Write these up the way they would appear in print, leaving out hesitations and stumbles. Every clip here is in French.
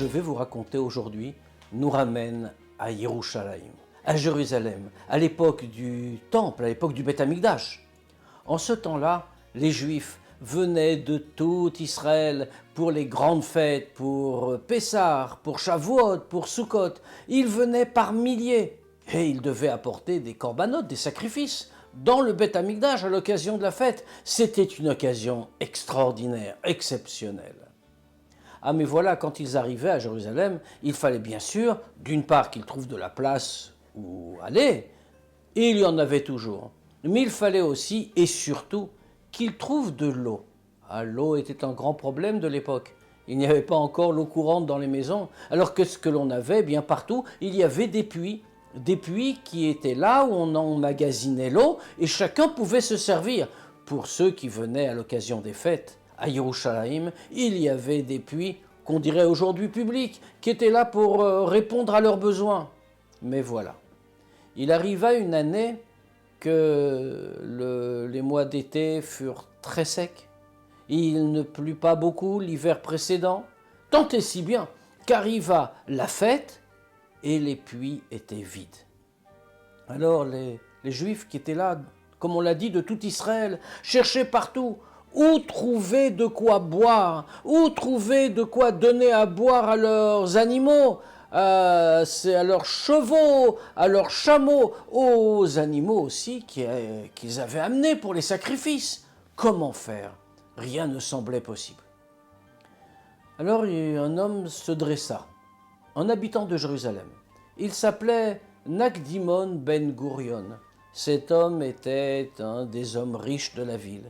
je vais vous raconter aujourd'hui nous ramène à Yerushalayim, à Jérusalem, à l'époque du temple, à l'époque du Beth Amikdash. En ce temps-là, les Juifs venaient de tout Israël pour les grandes fêtes, pour Pessah, pour Shavuot, pour Sukkot. Ils venaient par milliers et ils devaient apporter des korbanot, des sacrifices, dans le Beth Amikdash à l'occasion de la fête. C'était une occasion extraordinaire, exceptionnelle. Ah mais voilà, quand ils arrivaient à Jérusalem, il fallait bien sûr, d'une part qu'ils trouvent de la place où aller, et il y en avait toujours. Mais il fallait aussi, et surtout, qu'ils trouvent de l'eau. Ah, l'eau était un grand problème de l'époque. Il n'y avait pas encore l'eau courante dans les maisons, alors que ce que l'on avait, bien partout, il y avait des puits qui étaient là où on emmagasinait l'eau, et chacun pouvait se servir. Pour ceux qui venaient à l'occasion des fêtes, à Yerushalayim, il y avait des puits qu'on dirait aujourd'hui publics, qui étaient là pour répondre à leurs besoins. Mais voilà, il arriva une année que les mois d'été furent très secs. Il ne plut pas beaucoup l'hiver précédent, tant et si bien qu'arriva la fête et les puits étaient vides. Alors les Juifs qui étaient là, comme on l'a dit, de tout Israël, cherchaient partout où trouver de quoi boire, où trouver de quoi donner à boire à leurs animaux, à leurs chevaux, à leurs chameaux, aux animaux aussi qu'ils avaient amenés pour les sacrifices. Comment faire? Rien ne semblait possible. Alors un homme se dressa, un habitant de Jérusalem. Il s'appelait Nakdimon ben Gurion. Cet homme était un des hommes riches de la ville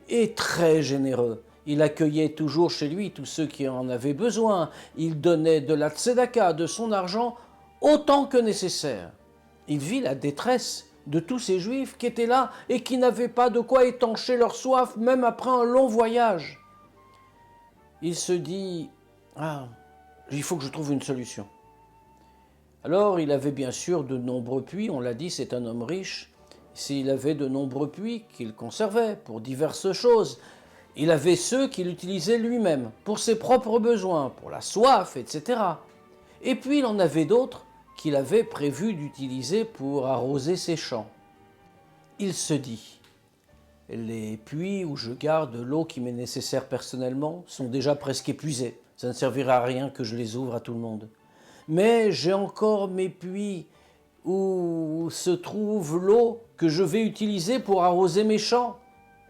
et très généreux. Il accueillait toujours chez lui tous ceux qui en avaient besoin. Il donnait de la tzedaka, de son argent, autant que nécessaire. Il vit la détresse de tous ces Juifs qui étaient là et qui n'avaient pas de quoi étancher leur soif, même après un long voyage. Il se dit « Ah, il faut que je trouve une solution ». Alors il avait bien sûr de nombreux puits, on l'a dit, c'est un homme riche. S'il avait de nombreux puits qu'il conservait pour diverses choses, il avait ceux qu'il utilisait lui-même, pour ses propres besoins, pour la soif, etc. Et puis il en avait d'autres qu'il avait prévu d'utiliser pour arroser ses champs. Il se dit, les puits où je garde l'eau qui m'est nécessaire personnellement sont déjà presque épuisés. Ça ne servira à rien que je les ouvre à tout le monde. Mais j'ai encore mes puits où se trouve l'eau que je vais utiliser pour arroser mes champs.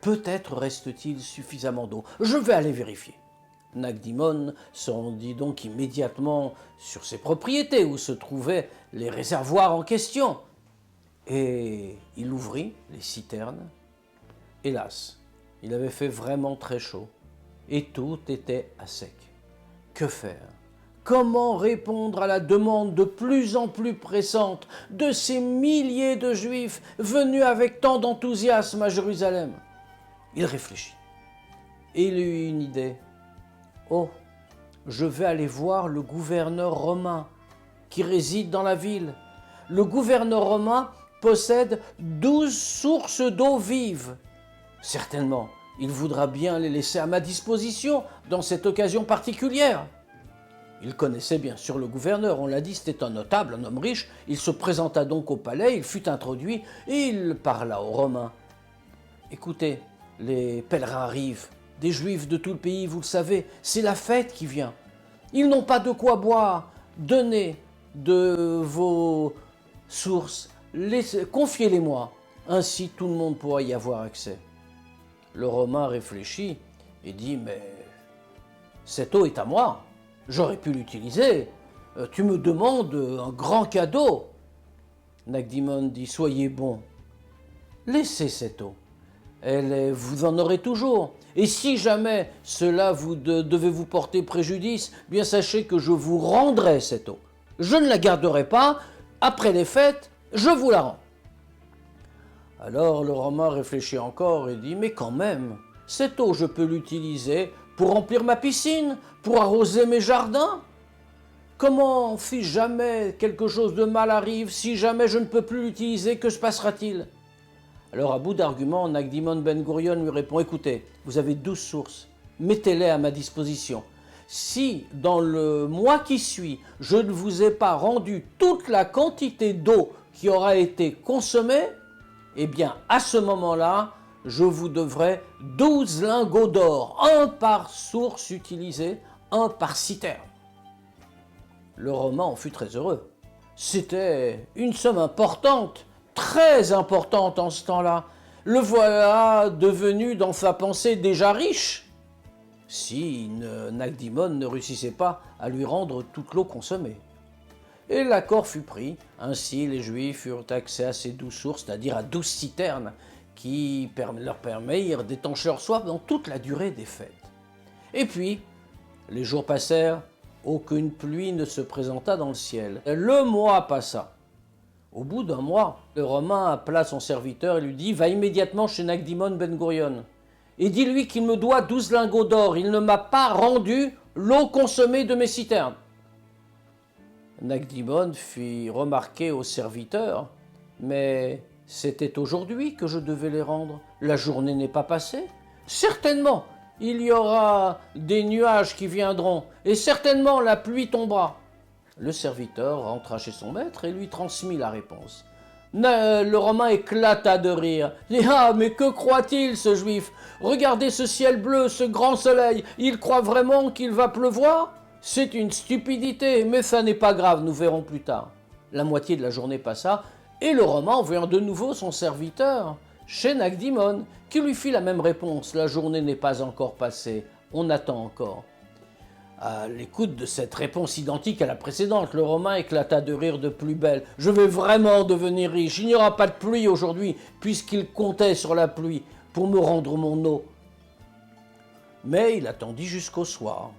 Peut-être reste-t-il suffisamment d'eau. Je vais aller vérifier. Nakdimon se rendit donc immédiatement sur ses propriétés où se trouvaient les réservoirs en question. Et il ouvrit les citernes. Hélas, il avait fait vraiment très chaud et tout était à sec. Que faire ? Comment répondre à la demande de plus en plus pressante de ces milliers de Juifs venus avec tant d'enthousiasme à Jérusalem? Il réfléchit et il eut une idée. Oh, je vais aller voir le gouverneur romain qui réside dans la ville. Le gouverneur romain possède 12 sources d'eau vive. Certainement, il voudra bien les laisser à ma disposition dans cette occasion particulière. Il connaissait bien sûr le gouverneur, on l'a dit, c'était un notable, un homme riche. Il se présenta donc au palais, il fut introduit et il parla aux Romains. Écoutez, les pèlerins arrivent, des Juifs de tout le pays, vous le savez, c'est la fête qui vient. Ils n'ont pas de quoi boire, donnez de vos sources, confiez-les-moi, ainsi tout le monde pourra y avoir accès. Le Romain réfléchit et dit, mais cette eau est à moi. J'aurais pu l'utiliser. Tu me demandes un grand cadeau. Nakdimon dit, soyez bon. Laissez cette eau. Vous en aurez toujours. Et si jamais cela devait vous porter préjudice, bien sachez que je vous rendrai cette eau. Je ne la garderai pas. Après les fêtes, je vous la rends. Alors le Romain réfléchit encore et dit, mais quand même, cette eau, je peux l'utiliser pour remplir ma piscine, pour arroser mes jardins. Comment, si jamais quelque chose de mal arrive, si jamais je ne peux plus l'utiliser, que se passera-t-il? Alors à bout d'arguments, Nakdimon ben Gurion lui répond, écoutez, vous avez 12 sources, mettez-les à ma disposition. si dans le mois qui suit, je ne vous ai pas rendu toute la quantité d'eau qui aura été consommée, eh bien, à ce moment-là, je vous devrai 12 lingots d'or, un par source utilisée, un par citerne. Le Romain en fut très heureux. C'était une somme importante, très importante en ce temps-là. Le voilà devenu dans sa pensée déjà riche, si Nagdimon ne réussissait pas à lui rendre toute l'eau consommée. Et l'accord fut pris. Ainsi, les Juifs furent accès à ces 12 sources, c'est-à-dire à 12 citernes, qui leur permirent d'étancher leur soif dans toute la durée des fêtes. Et puis, les jours passèrent, aucune pluie ne se présenta dans le ciel. Le mois passa. Au bout d'un mois, le Romain appela son serviteur et lui dit « Va immédiatement chez Nagdimon Ben Gurion et dis-lui qu'il me doit 12 lingots d'or. Il ne m'a pas rendu l'eau consommée de mes citernes. » Nagdimon fit remarquer au serviteur « Mais c'était aujourd'hui que je devais les rendre. La journée n'est pas passée. Certainement, il y aura des nuages qui viendront et certainement la pluie tombera. » Le serviteur rentra chez son maître et lui transmit la réponse. Le Romain éclata de rire. « Ah, mais que croit-il, ce juif? Regardez ce ciel bleu, ce grand soleil. Il croit vraiment qu'il va pleuvoir? C'est une stupidité, mais ça n'est pas grave, nous verrons plus tard. » La moitié de la journée passa, et le Romain envoya de nouveau son serviteur chez Nagdimon, qui lui fit la même réponse. « La journée n'est pas encore passée, on attend encore. » À l'écoute de cette réponse identique à la précédente, le Romain éclata de rire de plus belle. « Je vais vraiment devenir riche, il n'y aura pas de pluie aujourd'hui, puisqu'il comptait sur la pluie pour me rendre mon eau. » Mais il attendit jusqu'au soir.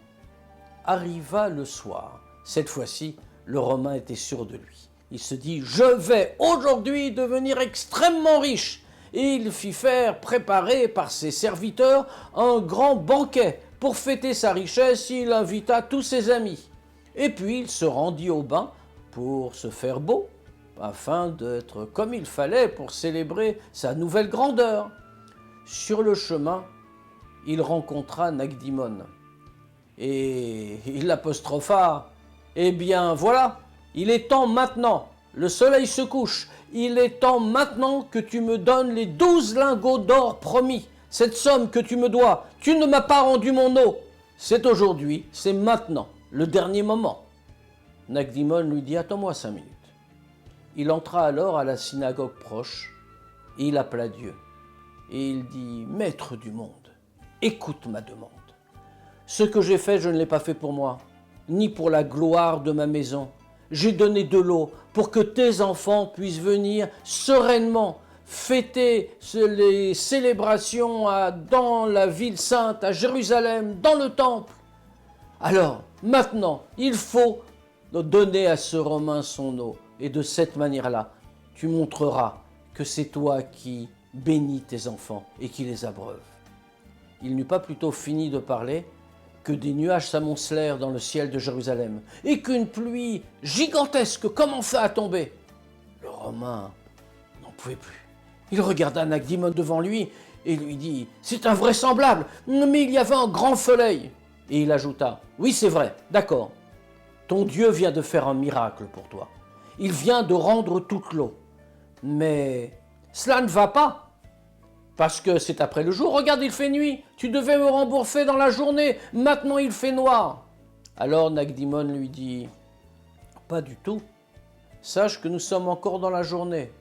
Arriva le soir. Cette fois-ci, le Romain était sûr de lui. Il se dit « Je vais aujourd'hui devenir extrêmement riche !» Et il fit préparer par ses serviteurs un grand banquet. Pour fêter sa richesse, il invita tous ses amis. Et puis il se rendit au bain pour se faire beau, afin d'être comme il fallait pour célébrer sa nouvelle grandeur. Sur le chemin, il rencontra Nagdimon. Et il l'apostropha. « Eh bien voilà, il est temps maintenant, le soleil se couche, il est temps maintenant que tu me donnes les 12 lingots d'or promis. Cette somme que tu me dois, tu ne m'as pas rendu mon eau. C'est aujourd'hui, c'est maintenant, le dernier moment. » Nagdimon lui dit « Attends-moi 5 minutes. » Il entra alors à la synagogue proche, et il appela Dieu. Et il dit « Maître du monde, écoute ma demande. Ce que j'ai fait, je ne l'ai pas fait pour moi, ni pour la gloire de ma maison. J'ai donné de l'eau pour que tes enfants puissent venir sereinement fêter les célébrations dans la ville sainte, à Jérusalem, dans le temple. Alors, maintenant, il faut donner à ce Romain son eau. Et de cette manière-là, tu montreras que c'est toi qui bénis tes enfants et qui les abreuves. » Il n'eut pas plutôt fini de parler que des nuages s'amoncelèrent dans le ciel de Jérusalem et qu'une pluie gigantesque commença à tomber. Le Romain n'en pouvait plus. Il regarda Nagdimon devant lui et lui dit « C'est invraisemblable, mais il y avait un grand soleil. » Et il ajouta « Oui, c'est vrai, d'accord. Ton Dieu vient de faire un miracle pour toi. Il vient de rendre toute l'eau. Mais cela ne va pas. Parce que c'est après le jour. Regarde, il fait nuit. Tu devais me rembourser dans la journée. Maintenant, il fait noir. » Alors Nagdimon lui dit « Pas du tout. Sache que nous sommes encore dans la journée.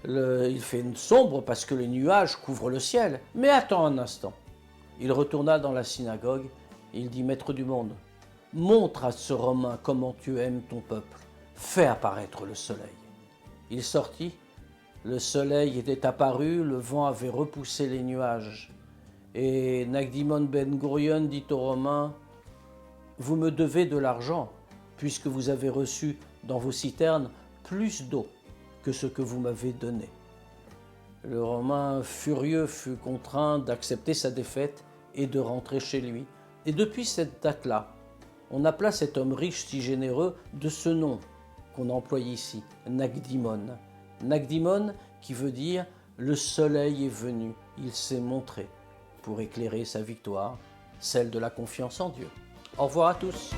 Il fait sombre parce que les nuages couvrent le ciel. Mais attends un instant. » Il retourna dans la synagogue et il dit « Maître du monde, montre à ce Romain comment tu aimes ton peuple. Fais apparaître le soleil. » Il sortit. Le soleil était apparu, le vent avait repoussé les nuages. Et Nagdimon Ben Gurion dit aux Romains « Vous me devez de l'argent, puisque vous avez reçu dans vos citernes plus d'eau que ce que vous m'avez donné. » Le Romain furieux fut contraint d'accepter sa défaite et de rentrer chez lui. Et depuis cette date-là, on appela cet homme riche si généreux de ce nom qu'on emploie ici, Nagdimon. Nagdimon qui veut dire « le soleil est venu, il s'est montré » pour éclairer sa victoire, celle de la confiance en Dieu. Au revoir à tous.